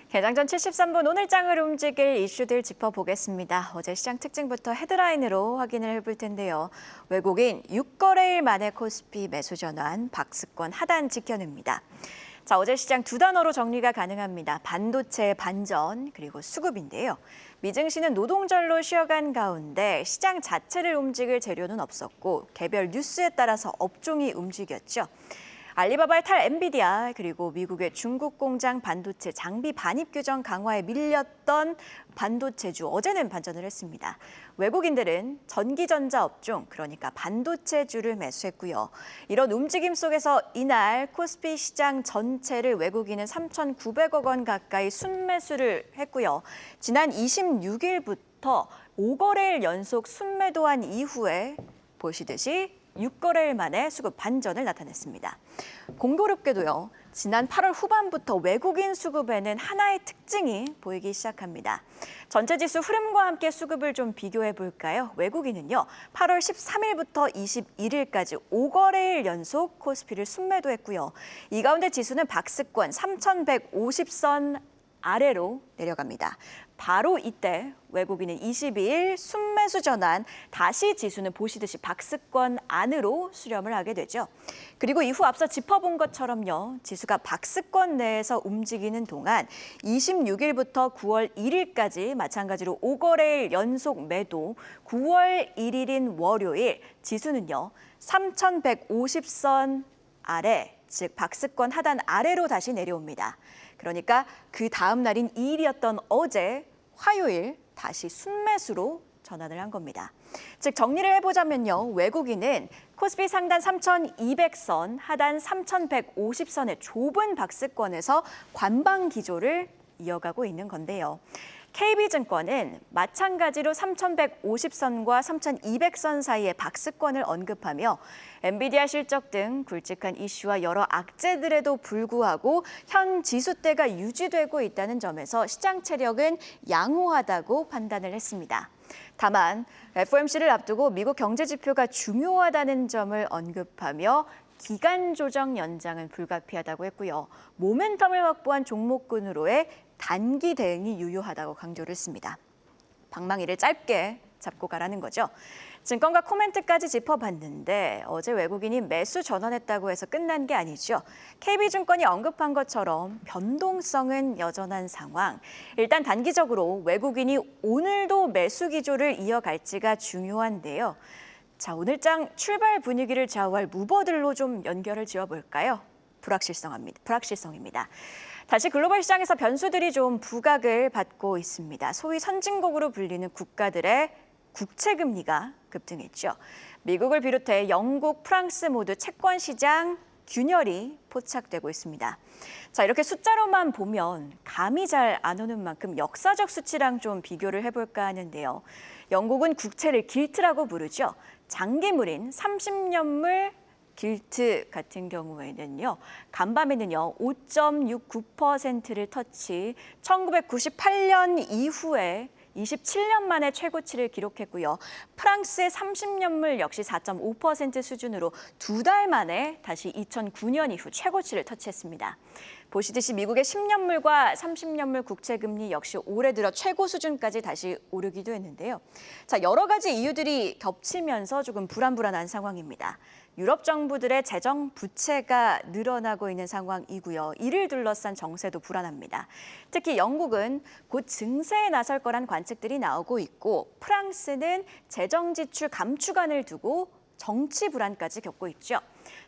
개장 전 73분 오늘 장을 움직일 이슈들 짚어보겠습니다. 어제 시장 특징부터 헤드라인으로 확인을 해볼 텐데요. 외국인 6거래일 만에 코스피 매수 전환, 박스권 하단 지켜냅니다. 자, 어제 시장 두 단어로 정리가 가능합니다. 반도체 반전, 그리고 수급인데요. 미증시는 노동절로 쉬어간 가운데 시장 자체를 움직일 재료는 없었고 개별 뉴스에 따라서 업종이 움직였죠. 알리바바의 탈 엔비디아, 그리고 미국의 중국 공장 반도체 장비 반입 규정 강화에 밀렸던 반도체주 어제는 반전을 했습니다. 외국인들은 전기전자 업종, 그러니까 반도체주를 매수했고요. 이런 움직임 속에서 이날 코스피 시장 전체를 외국인은 3,900억 원 가까이 순매수를 했고요. 지난 26일부터 5거래일 연속 순매도한 이후에 보시듯이 6거래일 만에 수급 반전을 나타냈습니다. 공교롭게도요, 지난 8월 후반부터 외국인 수급에는 하나의 특징이 보이기 시작합니다. 전체 지수 흐름과 함께 수급을 좀 비교해 볼까요? 외국인은요, 8월 13일부터 21일까지 5거래일 연속 코스피를 순매도했고요. 이 가운데 지수는 박스권 3,150선 아래로 내려갑니다. 바로 이때 외국인은 22일 순매수 전환, 다시 지수는 보시듯이 박스권 안으로 수렴을 하게 되죠. 그리고 이후 앞서 짚어본 것처럼요, 지수가 박스권 내에서 움직이는 동안 26일부터 9월 1일까지 마찬가지로 5거래일 연속 매도, 9월 1일인 월요일 지수는요, 3,150선 아래, 즉 박스권 하단 아래로 다시 내려옵니다. 그러니까 그 다음 날인 2일이었던 어제 화요일 다시 순매수로 전환을 한 겁니다. 즉 정리를 해보자면요, 외국인은 코스피 상단 3,200선, 하단 3,150선의 좁은 박스권에서 관방 기조를 이어가고 있는 건데요. KB증권은 마찬가지로 3,150선과 3,200선 사이의 박스권을 언급하며 엔비디아 실적 등 굵직한 이슈와 여러 악재들에도 불구하고 현 지수대가 유지되고 있다는 점에서 시장 체력은 양호하다고 판단을 했습니다. 다만 FOMC를 앞두고 미국 경제 지표가 중요하다는 점을 언급하며 기간 조정 연장은 불가피하다고 했고요. 모멘텀을 확보한 종목군으로의 단기 대응이 유효하다고 강조를 했습니다. 방망이를 짧게 잡고 가라는 거죠. 증권가 코멘트까지 짚어봤는데 어제 외국인이 매수 전환했다고 해서 끝난 게 아니죠. KB증권이 언급한 것처럼 변동성은 여전한 상황. 일단 단기적으로 외국인이 오늘도 매수 기조를 이어갈지가 중요한데요. 자, 오늘장 출발 분위기를 좌우할 무버들로 좀 연결을 지어볼까요? 불확실성입니다. 다시 글로벌 시장에서 변수들이 좀 부각을 받고 있습니다. 소위 선진국으로 불리는 국가들의 국채 금리가 급등했죠. 미국을 비롯해 영국, 프랑스 모두 채권 시장 균열이 포착되고 있습니다. 자, 이렇게 숫자로만 보면 감이 잘 안 오는 만큼 역사적 수치랑 좀 비교를 해볼까 하는데요. 영국은 국채를 길트라고 부르죠. 장기물인 30년물 길트 같은 경우에는요, 간밤에는요 5.69%를 터치, 1998년 이후에 27년 만에 최고치를 기록했고요. 프랑스의 30년물 역시 4.5% 수준으로 두 달 만에 다시 2009년 이후 최고치를 터치했습니다. 보시듯이 미국의 10년물과 30년물 국채금리 역시 올해 들어 최고 수준까지 다시 오르기도 했는데요. 자, 여러 가지 이유들이 겹치면서 조금 불안한 상황입니다. 유럽 정부들의 재정 부채가 늘어나고 있는 상황이고요. 이를 둘러싼 정세도 불안합니다. 특히 영국은 곧 증세에 나설 거란 관측들이 나오고 있고 프랑스는 재정 지출 감축안을 두고 정치 불안까지 겪고 있죠.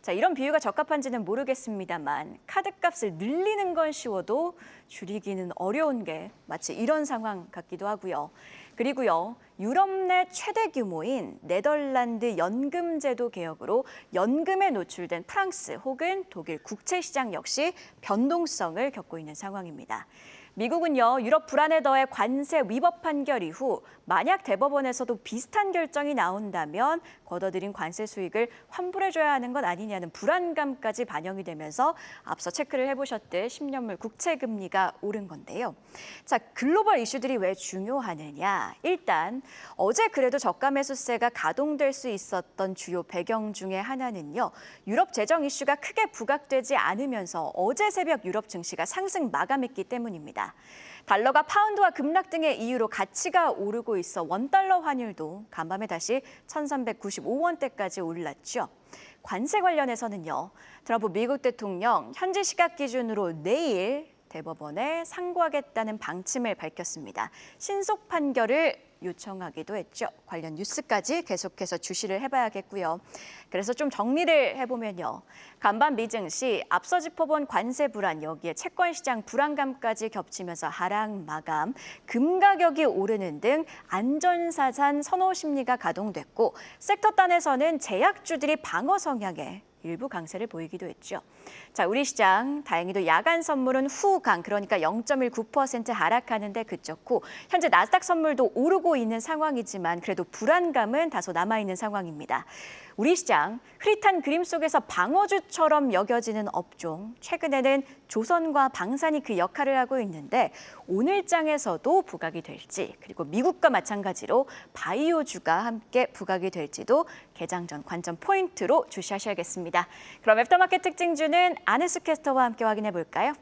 자, 이런 비유가 적합한지는 모르겠습니다만 카드값을 늘리는 건 쉬워도 줄이기는 어려운 게 마치 이런 상황 같기도 하고요. 그리고요, 유럽 내 최대 규모인 네덜란드 연금제도 개혁으로 연금에 노출된 프랑스 혹은 독일 국채 시장 역시 변동성을 겪고 있는 상황입니다. 미국은요, 유럽 불안에 더해 관세 위법 판결 이후 만약 대법원에서도 비슷한 결정이 나온다면 걷어들인 관세 수익을 환불해줘야 하는 것 아니냐는 불안감까지 반영이 되면서 앞서 체크를 해보셨듯 10년물 국채 금리가 오른 건데요. 자, 글로벌 이슈들이 왜 중요하느냐? 있습니다. 일단 어제 그래도 저가 매수세가 가동될 수 있었던 주요 배경 중에 하나는요. 유럽 재정 이슈가 크게 부각되지 않으면서 어제 새벽 유럽 증시가 상승 마감했기 때문입니다. 달러가 파운드와 급락 등의 이유로 가치가 오르고 있어 원달러 환율도 간밤에 다시 1,395원대까지 올랐죠. 관세 관련해서는요. 트럼프 미국 대통령 현지 시각 기준으로 내일 대법원에 상고하겠다는 방침을 밝혔습니다. 신속 판결을 요청하기도 했죠. 관련 뉴스까지 계속해서 주시를 해봐야겠고요. 그래서 좀 정리를 해보면요. 간밤 미증시 앞서 짚어본 관세 불안 여기에 채권 시장 불안감까지 겹치면서 하락 마감, 금 가격이 오르는 등 안전자산 선호 심리가 가동됐고 섹터 단에서는 제약주들이 방어 성향에 일부 강세를 보이기도 했죠. 자, 우리 시장 다행히도 야간 선물은 후강, 그러니까 0.19% 하락하는데 그쳤고 현재 나스닥 선물도 오르고 있는 상황이지만 그래도 불안감은 다소 남아있는 상황입니다. 우리 시장 흐릿한 그림 속에서 방어주처럼 여겨지는 업종, 최근에는 조선과 방산이 그 역할을 하고 있는데 오늘 장에서도 부각이 될지, 그리고 미국과 마찬가지로 바이오주가 함께 부각이 될지도 개장 전 관점 포인트로 주시하셔야겠습니다. 그럼 애프터마켓 특징주는 아네스 캐스터와 함께 확인해 볼까요?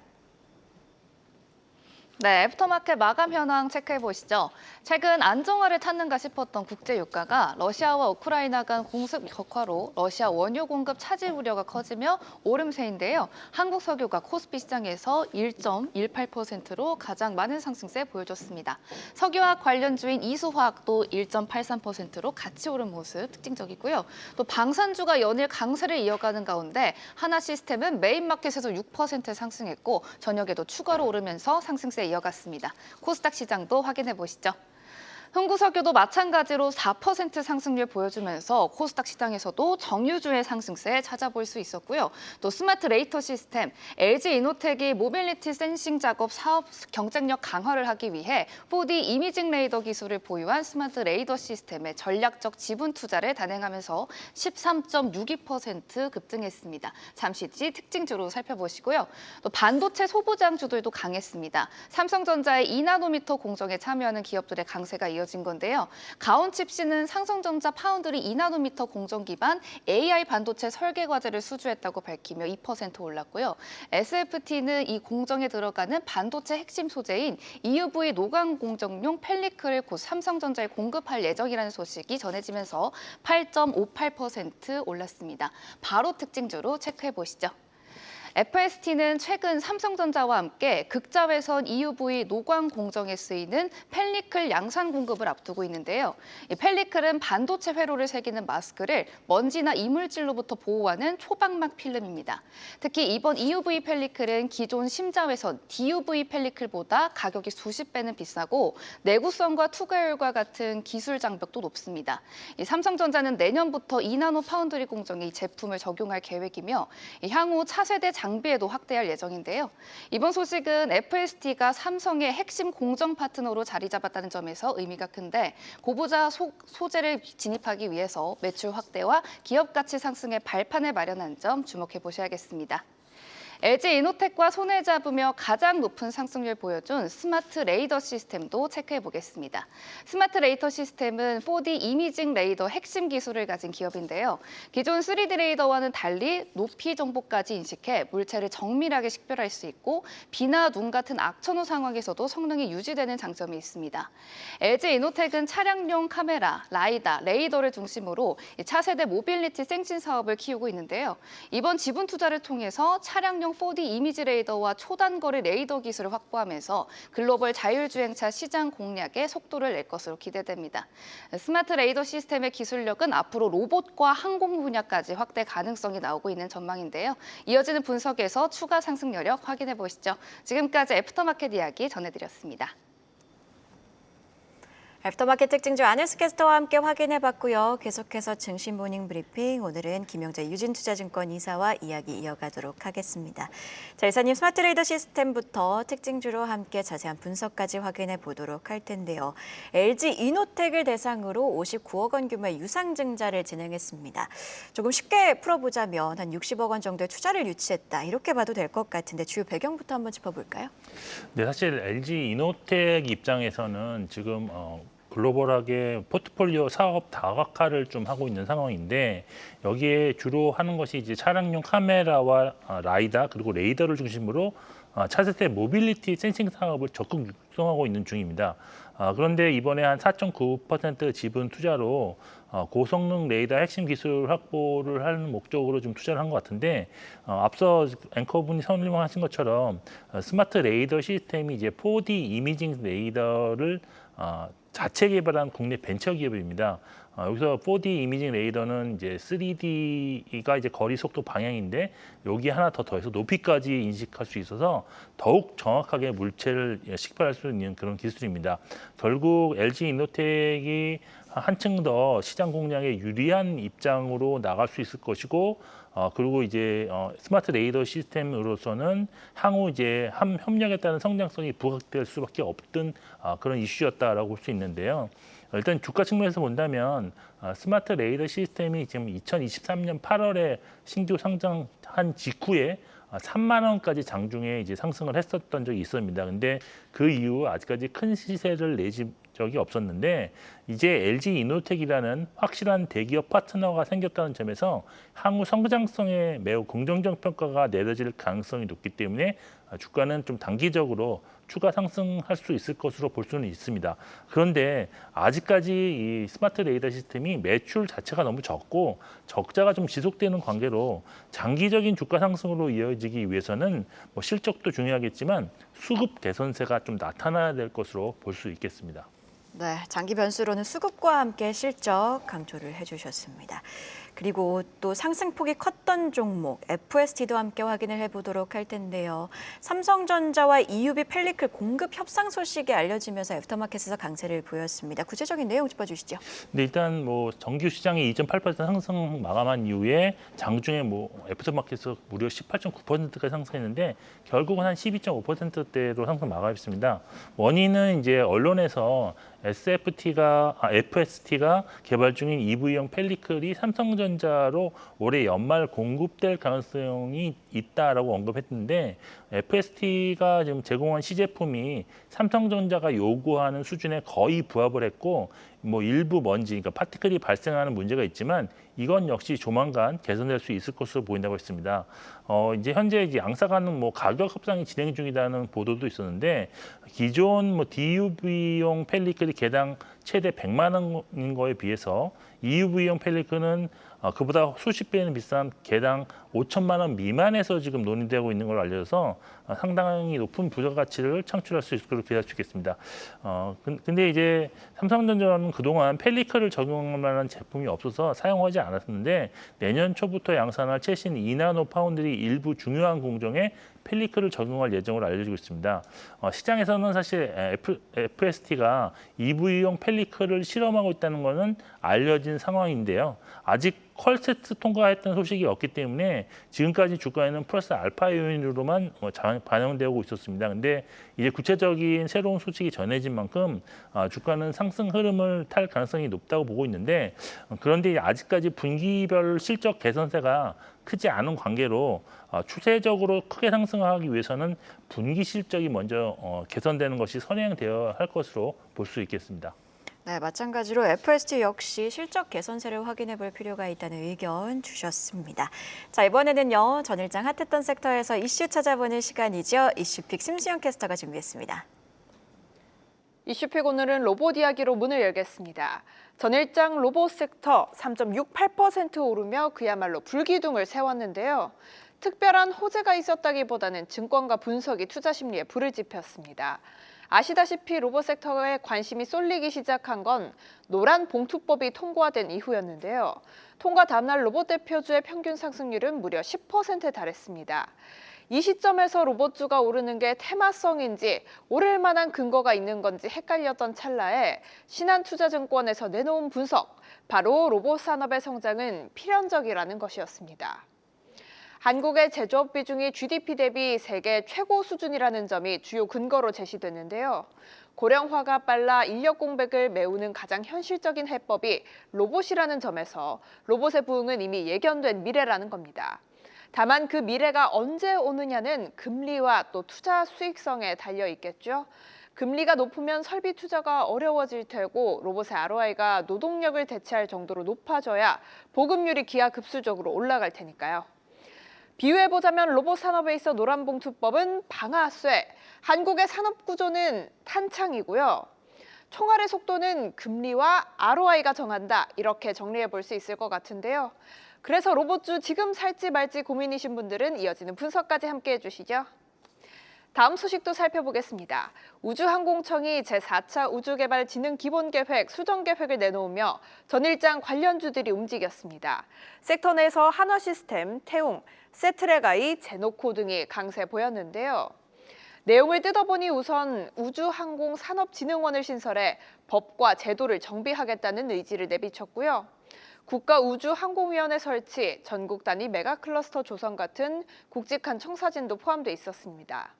네, 애프터마켓 마감 현황 체크해 보시죠. 최근 안정화를 찾는가 싶었던 국제 유가가 러시아와 우크라이나 간 공습 격화로 러시아 원유 공급 차질 우려가 커지며 오름세인데요. 한국 석유가 코스피 시장에서 1.18%로 가장 많은 상승세 보여줬습니다. 석유화학 관련주인 이수화학도 1.83%로 같이 오른 모습 특징적이고요. 또 방산주가 연일 강세를 이어가는 가운데 하나시스템은 메인마켓에서 6% 상승했고 저녁에도 추가로 오르면서 상승세 이어갔습니다. 코스닥 시장도 확인해 보시죠. 흥구석유도 마찬가지로 4% 상승률 보여주면서 코스닥 시장에서도 정유주의 상승세에 찾아볼 수 있었고요. 또 스마트 레이더 시스템, LG 이노텍이 모빌리티 센싱 작업 사업 경쟁력 강화를 하기 위해 4D 이미징 레이더 기술을 보유한 스마트 레이더 시스템에 전략적 지분 투자를 단행하면서 13.62% 급등했습니다. 잠시 뒤 특징주로 살펴보시고요. 또 반도체 소부장주들도 강했습니다. 삼성전자의 2나노미터 공정에 참여하는 기업들의 강세가 이어진 건데요. 가온칩씨는 삼성전자 파운드리 2나노미터 공정 기반 AI 반도체 설계 과제를 수주했다고 밝히며 2% 올랐고요. SFT는 이 공정에 들어가는 반도체 핵심 소재인 EUV 노광 공정용 펠리클을 곧 삼성전자에 공급할 예정이라는 소식이 전해지면서 8.58% 올랐습니다. 바로 특징주로 체크해 보시죠. FST는 최근 삼성전자와 함께 극자외선 EUV 노광 공정에 쓰이는 펠리클 양산 공급을 앞두고 있는데요. 이 펠리클은 반도체 회로를 새기는 마스크를 먼지나 이물질로부터 보호하는 초방막 필름입니다. 특히 이번 EUV 펠리클은 기존 심자외선 DUV 펠리클보다 가격이 수십 배는 비싸고 내구성과 투과율과 같은 기술 장벽도 높습니다. 이 삼성전자는 내년부터 2나노 파운드리 공정에 이 제품을 적용할 계획이며 향후 차세대 장비에도 확대할 예정인데요. 이번 소식은 FST가 삼성의 핵심 공정 파트너로 자리 잡았다는 점에서 의미가 큰데 고부자 소재를 진입하기 위해서 매출 확대와 기업 가치 상승의 발판을 마련한 점 주목해 보셔야겠습니다. LG 이노텍과 손을 잡으며 가장 높은 상승률 보여준 스마트 레이더 시스템도 체크해 보겠습니다. 스마트 레이더 시스템은 4D 이미징 레이더 핵심 기술을 가진 기업인데요. 기존 3D 레이더와는 달리 높이 정보까지 인식해 물체를 정밀하게 식별할 수 있고 비나 눈 같은 악천후 상황에서도 성능이 유지되는 장점이 있습니다. LG 이노텍은 차량용 카메라, 라이다, 레이더를 중심으로 차세대 모빌리티 생신 사업을 키우고 있는데요. 이번 지분 투자를 통해서 차량용 4D 이미지 레이더와 초단거리 레이더 기술을 확보하면서 글로벌 자율주행차 시장 공략에 속도를 낼 것으로 기대됩니다. 스마트 레이더 시스템의 기술력은 앞으로 로봇과 항공 분야까지 확대 가능성이 나오고 있는 전망인데요. 이어지는 분석에서 추가 상승 여력 확인해 보시죠. 지금까지 애프터마켓 이야기 전해드렸습니다. 애프터마켓 특징주 아네스 캐스터와 함께 확인해봤고요. 계속해서 증시 모닝 브리핑, 오늘은 김영재 유진투자증권 이사와 이야기 이어가도록 하겠습니다. 자, 이사님, 스마트 레이더 시스템부터 특징주로 함께 자세한 분석까지 확인해 보도록 할 텐데요. LG 이노텍을 대상으로 59억 원 규모의 유상증자를 진행했습니다. 조금 쉽게 풀어보자면 한 60억 원 정도의 투자를 유치했다, 이렇게 봐도 될 것 같은데 주요 배경부터 한번 짚어볼까요? 네, 사실 LG 이노텍 입장에서는 지금 글로벌하게 포트폴리오 사업 다각화를 좀 하고 있는 상황인데 여기에 주로 하는 것이 이제 차량용 카메라와 라이다 그리고 레이더를 중심으로 차세대 모빌리티 센싱 사업을 적극 육성하고 있는 중입니다. 그런데 이번에 한 4.9% 지분 투자로 고성능 레이더 핵심 기술 확보를 하는 목적으로 좀 투자를 한 것 같은데 앞서 앵커분이 설명하신 것처럼 스마트 레이더 시스템이 이제 4D 이미징 레이더를 자체 개발한 국내 벤처 기업입니다. 여기서 4D 이미징 레이더는 이제 3D가 이제 거리, 속도, 방향인데 여기 하나 더 더해서 높이까지 인식할 수 있어서 더욱 정확하게 물체를 식별할 수 있는 그런 기술입니다. 결국 LG 이노텍이 한층 더 시장 공략에 유리한 입장으로 나갈 수 있을 것이고 그리고 이제 스마트 레이더 시스템으로서는 향후 이제 협력에 따른 성장성이 부각될 수밖에 없던 그런 이슈였다라고 볼 수 있는데요. 일단 주가 측면에서 본다면 스마트 레이더 시스템이 지금 2023년 8월에 신규 상장한 직후에 3만 원까지 장중에 이제 상승을 했었던 적이 있습니다. 근데 그 이후 아직까지 큰 시세를 내지 적이 없었는데 이제 LG 이노텍이라는 확실한 대기업 파트너가 생겼다는 점에서 향후 성장성에 매우 긍정적 평가가 내려질 가능성이 높기 때문에 주가는 좀 단기적으로 추가 상승할 수 있을 것으로 볼 수는 있습니다. 그런데 아직까지 이 스마트 레이더 시스템이 매출 자체가 너무 적고 적자가 좀 지속되는 관계로 장기적인 주가 상승으로 이어지기 위해서는 뭐 실적도 중요하겠지만 수급 개선세가 좀 나타나야 될 것으로 볼 수 있겠습니다. 네, 장기 변수로는 수급과 함께 실적 강조를 해주셨습니다. 그리고 또 상승폭이 컸던 종목 FST도 함께 확인을 해보도록 할 텐데요. 삼성전자와 EUV 펠리클 공급 협상 소식이 알려지면서 애프터마켓에서 강세를 보였습니다. 구체적인 내용 짚어주시죠. 근데 일단 뭐 정규 시장이 2.8% 상승 마감한 이후에 장중에 뭐 애프터마켓에서 무려 18.9%까지 상승했는데 결국은 한 12.5%대로 상승 마감했습니다. 원인은 이제 언론에서 FST가 개발 중인 EV용 펠리클이 삼성전자로 올해 연말 공급될 가능성이 있다라고 언급했는데 FST가 지금 제공한 시제품이 삼성전자가 요구하는 수준에 거의 부합을 했고 뭐 일부 먼지, 그러니까 파티클이 발생하는 문제가 있지만 이건 역시 조만간 개선될 수 있을 것으로 보인다고 했습니다. 이제 현재 이제 양사가는 뭐 가격 협상이 진행 중이라는 보도도 있었는데 기존 뭐 DUV용 펠리클이 개당 최대 100만 원인 거에 비해서 EUV용 펠리클은 그보다 수십 배는 비싼 개당 5천만 원 미만에서 지금 논의되고 있는 걸로 알려져서 상당히 높은 부가가치를 창출할 수 있을 것으로 기대할 수 있겠습니다. 근데 이제 삼성전자는 그동안 펠리클을 적용할 만한 제품이 없어서 사용하지 않았는데 내년 초부터 양산할 최신 2나노 파운드리 일부 중요한 공정에 펠리클을 적용할 예정으로 알려지고 있습니다. 시장에서는 사실 FST가 EV용 펠리클을 실험하고 있다는 것은 알려진 상황인데요. 아직 퀄세트 통과했던 소식이 없기 때문에 지금까지 주가에는 플러스 알파 요인으로만 반영되고 있었습니다. 근데 이제 구체적인 새로운 소식이 전해진 만큼 주가는 상승 흐름을 탈 가능성이 높다고 보고 있는데 그런데 아직까지 분기별 실적 개선세가 크지 않은 관계로 추세적으로 크게 상승하기 위해서는 분기 실적이 먼저 개선되는 것이 선행되어야 할 것으로 볼 수 있겠습니다. 네, 마찬가지로 FST 역시 실적 개선세를 확인해 볼 필요가 있다는 의견 주셨습니다. 자, 이번에는요. 전일장 핫했던 섹터에서 이슈 찾아보는 시간이죠. 이슈픽 심수영 캐스터가 준비했습니다. 이슈픽 오늘은 로봇 이야기로 문을 열겠습니다. 전일장 로봇 섹터 3.68% 오르며 그야말로 불기둥을 세웠는데요. 특별한 호재가 있었다기보다는 증권가 분석이 투자 심리에 불을 지폈습니다. 아시다시피 로봇 섹터에 관심이 쏠리기 시작한 건 노란 봉투법이 통과된 이후였는데요. 통과 다음날 로봇 대표주의 평균 상승률은 무려 10%에 달했습니다. 이 시점에서 로봇주가 오르는 게 테마성인지 오를 만한 근거가 있는 건지 헷갈렸던 찰나에 신한투자증권에서 내놓은 분석, 바로 로봇 산업의 성장은 필연적이라는 것이었습니다. 한국의 제조업 비중이 GDP 대비 세계 최고 수준이라는 점이 주요 근거로 제시됐는데요. 고령화가 빨라 인력 공백을 메우는 가장 현실적인 해법이 로봇이라는 점에서 로봇의 부흥은 이미 예견된 미래라는 겁니다. 다만 그 미래가 언제 오느냐는 금리와 또 투자 수익성에 달려 있겠죠. 금리가 높으면 설비 투자가 어려워질 테고 로봇의 ROI가 노동력을 대체할 정도로 높아져야 보급률이 기하급수적으로 올라갈 테니까요. 비유해보자면 로봇 산업에 있어 노란봉투법은 방아쇠, 한국의 산업 구조는 탄창이고요. 총알의 속도는 금리와 ROI가 정한다, 이렇게 정리해볼 수 있을 것 같은데요. 그래서 로봇주 지금 살지 말지 고민이신 분들은 이어지는 분석까지 함께 해주시죠. 다음 소식도 살펴보겠습니다. 우주항공청이 제4차 우주개발진흥기본계획 수정계획을 내놓으며 전일장 관련주들이 움직였습니다. 섹터 내에서 한화시스템, 태웅, 세트레가이, 제노코 등이 강세 보였는데요. 내용을 뜯어보니 우선 우주항공산업진흥원을 신설해 법과 제도를 정비하겠다는 의지를 내비쳤고요. 국가우주항공위원회 설치, 전국 단위 메가클러스터 조성 같은 굵직한 청사진도 포함돼 있었습니다.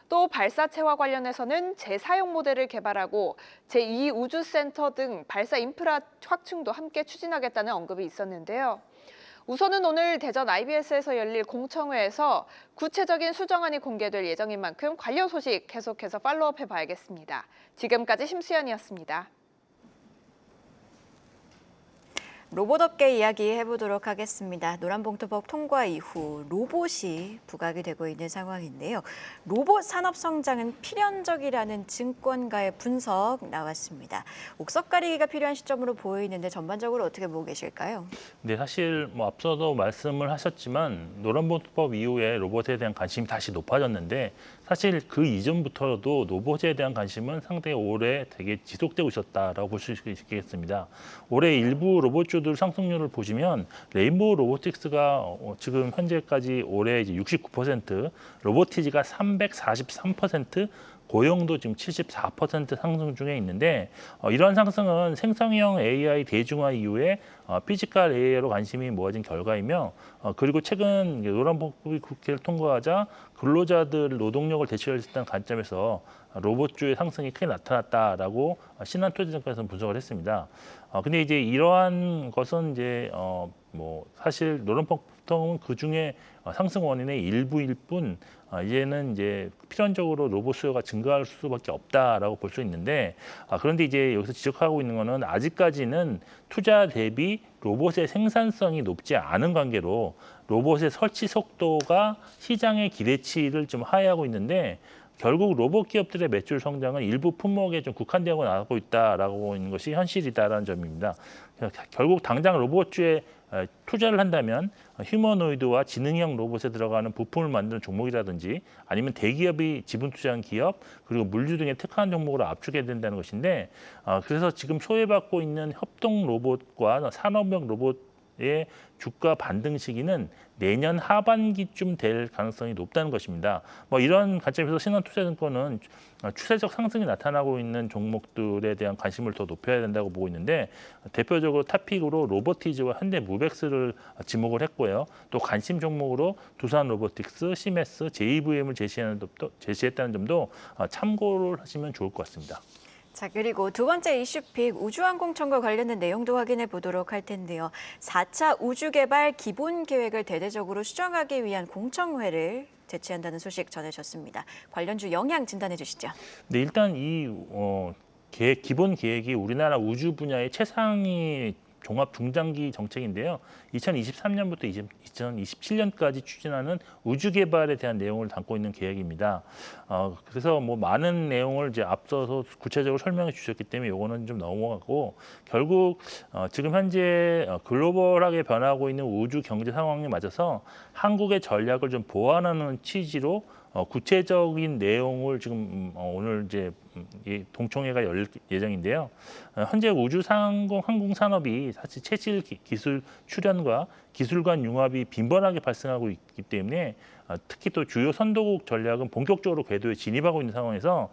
또 발사체와 관련해서는 재사용 모델을 개발하고 제2우주센터 등 발사 인프라 확충도 함께 추진하겠다는 언급이 있었는데요. 우선은 오늘 대전 IBS에서 열릴 공청회에서 구체적인 수정안이 공개될 예정인 만큼 관련 소식 계속해서 팔로우업 해봐야겠습니다. 지금까지 심수연이었습니다. 로봇업계 이야기 해보도록 하겠습니다. 노란봉투법 통과 이후 로봇이 부각이 되고 있는 상황인데요. 로봇 산업 성장은 필연적이라는 증권가의 분석 나왔습니다. 옥석 가리기가 필요한 시점으로 보이는데 전반적으로 어떻게 보고 계실까요? 네, 사실 뭐 앞서도 말씀을 하셨지만 노란봉투법 이후에 로봇에 대한 관심이 다시 높아졌는데 사실 그 이전부터도 로봇에 대한 관심은 상당히 오래 되게 지속되고 있었다라고 볼 수 있겠습니다. 올해 일부 로봇주들 상승률을 보시면 레인보우 로보틱스가 지금 현재까지 올해 이제 69%, 로보티지가 343%, 고용도 지금 74% 상승 중에 있는데 이러한 상승은 생성형 AI 대중화 이후에 피지컬 AI로 관심이 모아진 결과이며 그리고 최근 노란봉투법이 국회를 통과하자 근로자들 노동력을 대체할 수 있다는 관점에서 로봇주의 상승이 크게 나타났다라고 신한투자증권에서는 분석을 했습니다. 근데 이제 이러한 것은 이제 뭐 사실 노란봉투법은 그 중에 상승 원인의 일부일 뿐 이제는 이제 필연적으로 로봇 수요가 증가할 수밖에 없다라고 볼 수 있는데 그런데 이제 여기서 지적하고 있는 거는 아직까지는 투자 대비 로봇의 생산성이 높지 않은 관계로 로봇의 설치 속도가 시장의 기대치를 좀 하회하고 있는데 결국 로봇 기업들의 매출 성장은 일부 품목에 좀 국한되고 나가고 있다라고 있는 것이 현실이다라는 점입니다. 결국 당장 로봇주에 투자를 한다면 휴머노이드와 지능형 로봇에 들어가는 부품을 만드는 종목이라든지 아니면 대기업이 지분 투자한 기업 그리고 물류 등의 특화한 종목으로 압축해야 된다는 것인데 그래서 지금 소외받고 있는 협동 로봇과 산업형 로봇의 주가 반등 시기는 내년 하반기쯤 될 가능성이 높다는 것입니다. 뭐 이런 관점에서 신한투자증권은 추세적 상승이 나타나고 있는 종목들에 대한 관심을 더 높여야 된다고 보고 있는데 대표적으로 탑픽으로 로보티즈와 현대무벡스를 지목을 했고요. 또 관심 종목으로 두산 로보틱스, 시메스, JVM을 제시했다는 점도 참고를 하시면 좋을 것 같습니다. 자, 그리고 두 번째 이슈픽 우주항공청과 관련된 내용도 확인해 보도록 할 텐데요. 4차 우주개발 기본계획을 대대적으로 수정하기 위한 공청회를 개최한다는 소식 전해졌습니다. 관련주 영향 진단해 주시죠. 네, 일단 이 기본 계획이 우리나라 우주 분야의 최상위 종합 중장기 정책인데요. 2023년부터 2027년까지 추진하는 우주 개발에 대한 내용을 담고 있는 계획입니다. 그래서 뭐 많은 내용을 이제 앞서서 구체적으로 설명해 주셨기 때문에 이거는 좀 넘어가고 결국 지금 현재 글로벌하게 변하고 있는 우주 경제 상황에 맞아서 한국의 전략을 좀 보완하는 취지로 구체적인 내용을 지금 오늘 이제 동청회가 열릴 예정인데요. 현재 항공 산업이 사실 체질 기술 출현과 기술 간 융합이 빈번하게 발생하고 있기 때문에 특히 또 주요 선도국 전략은 본격적으로 궤도에 진입하고 있는 상황에서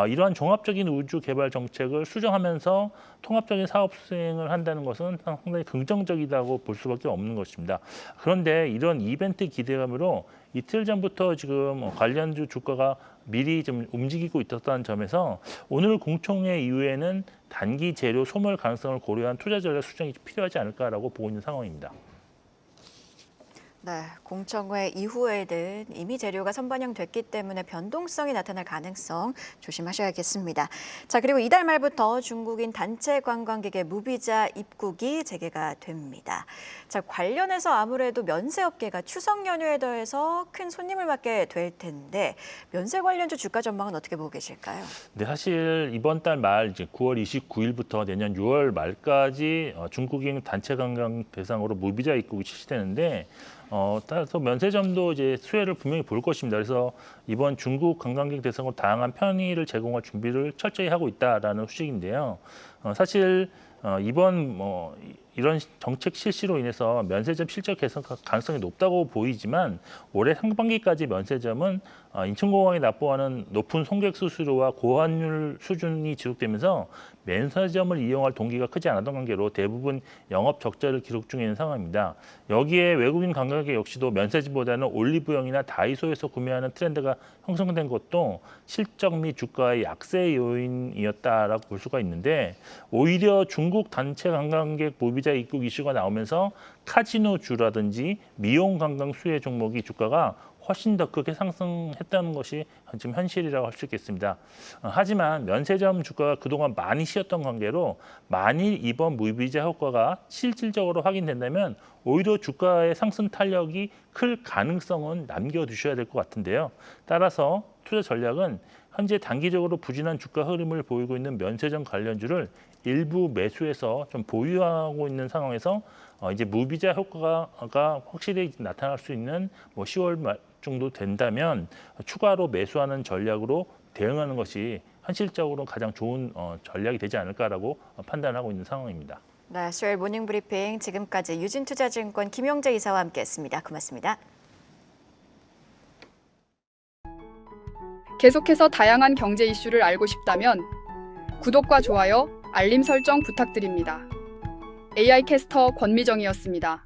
이러한 종합적인 우주 개발 정책을 수정하면서 통합적인 사업 수행을 한다는 것은 상당히 긍정적이라고 볼 수밖에 없는 것입니다. 그런데 이런 이벤트 기대감으로 이틀 전부터 지금 관련주 주가가 미리 좀 움직이고 있었다는 점에서 오늘 공청회 이후에는 단기 재료 소멸 가능성을 고려한 투자 전략 수정이 필요하지 않을까라고 보고 있는 상황입니다. 네, 공청회 이후에는 이미 재료가 선반영됐기 때문에 변동성이 나타날 가능성 조심하셔야겠습니다. 자, 그리고 이달 말부터 중국인 단체 관광객의 무비자 입국이 재개가 됩니다. 자, 관련해서 아무래도 면세업계가 추석 연휴에 더해서 큰 손님을 받게 될 텐데 면세 관련주 주가 전망은 어떻게 보고 계실까요? 네, 사실 이번 달 말 이제 9월 29일부터 내년 6월 말까지 중국인 단체 관광 대상으로 무비자 입국이 실시되는데 따라서 면세점도 이제 수혜를 분명히 볼 것입니다. 그래서 이번 중국 관광객 대상으로 다양한 편의를 제공할 준비를 철저히 하고 있다라는 소식인데요. 사실 이번 이런 정책 실시로 인해서 면세점 실적 개선 가능성이 높다고 보이지만 올해 상반기까지 면세점은 인천공항에 납부하는 높은 송객 수수료와 고환율 수준이 지속되면서 면세점을 이용할 동기가 크지 않았던 관계로 대부분 영업 적자를 기록 중에 있는 상황입니다. 여기에 외국인 관광객 역시도 면세점보다는 올리브영이나 다이소에서 구매하는 트렌드가 형성된 것도 실적 및 주가의 약세 요인이었다라고 볼 수가 있는데 오히려 중국 단체 관광객 무비자 입국 이슈가 나오면서 카지노주라든지 미용 관광 수혜 종목이 주가가 훨씬 더 크게 상승했다는 것이 지금 현실이라고 할 수 있겠습니다. 하지만 면세점 주가가 그동안 많이 쉬었던 관계로 만일 이번 무비자 효과가 실질적으로 확인된다면 오히려 주가의 상승 탄력이 클 가능성은 남겨두셔야 될 것 같은데요. 따라서 투자 전략은 현재 단기적으로 부진한 주가 흐름을 보이고 있는 면세점 관련주를 일부 매수해서 좀 보유하고 있는 상황에서 이제 무비자 효과가 확실히 나타날 수 있는 10월 말 정도 된다면 추가로 매수하는 전략으로 대응하는 것이 현실적으로 가장 좋은 전략이 되지 않을까라고 판단하고 있는 상황입니다. 네, 수요일 모닝 브리핑 지금까지 유진투자증권 김용재 이사와 함께했습니다. 고맙습니다. 계속해서 다양한 경제 이슈를 알고 싶다면 구독과 좋아요, 알림 설정 부탁드립니다. AI 캐스터 권미정이었습니다.